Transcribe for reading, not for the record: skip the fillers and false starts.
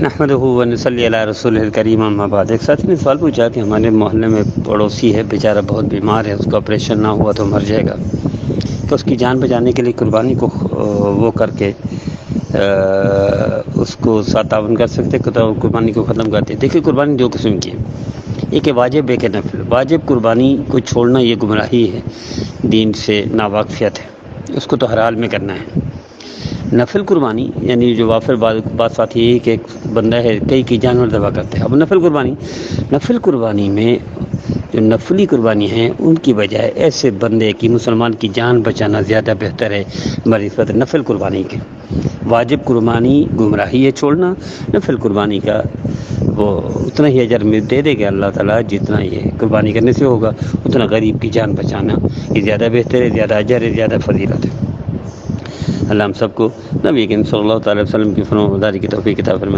نحمدہ و نصلی علی رسول الکریم اما بعد۔ ایک ساتھی نے سوال پوچھا کہ ہمارے محلے میں پڑوسی ہے، بیچارہ بہت بیمار ہے، اس کا آپریشن نہ ہوا تو مر جائے گا، تو اس کی جان بچانے کے لیے قربانی کو وہ کر کے اس کو ساتھ تعاون کر سکتے، قربانی کو ختم کرتے۔ دیکھیے قربانی دو قسم کی ہے، ایک ہے واجب، ایک ہے نفل۔ واجب قربانی کو چھوڑنا یہ گمراہی ہے، دین سے ناواقفیت ہے، اس کو تو ہر حال میں کرنا ہے۔ نفل قربانی یعنی جو وافر بات ساتھ یہ ہے کہ ایک بندہ ہے کئی جانور ذبح کرتے ہیں۔ اب نفل قربانی میں جو نفلی قربانی ہیں ان کی بجائے ایسے بندے کی، مسلمان کی جان بچانا زیادہ بہتر ہے بنسبت نفل قربانی کے۔ واجب قربانی گمراہی ہے چھوڑنا، نفل قربانی کا وہ اتنا ہی اجر دے دے گا اللہ تعالیٰ جتنا یہ قربانی کرنے سے ہوگا، اتنا غریب کی جان بچانا یہ زیادہ بہتر ہے، زیادہ اجر ہے، زیادہ فضیلت ہے۔ اللہ ہم سب کو نبی کریم صلی اللہ تعالی وسلم کی فرمان برداری کی توفیق عطا فرمائے۔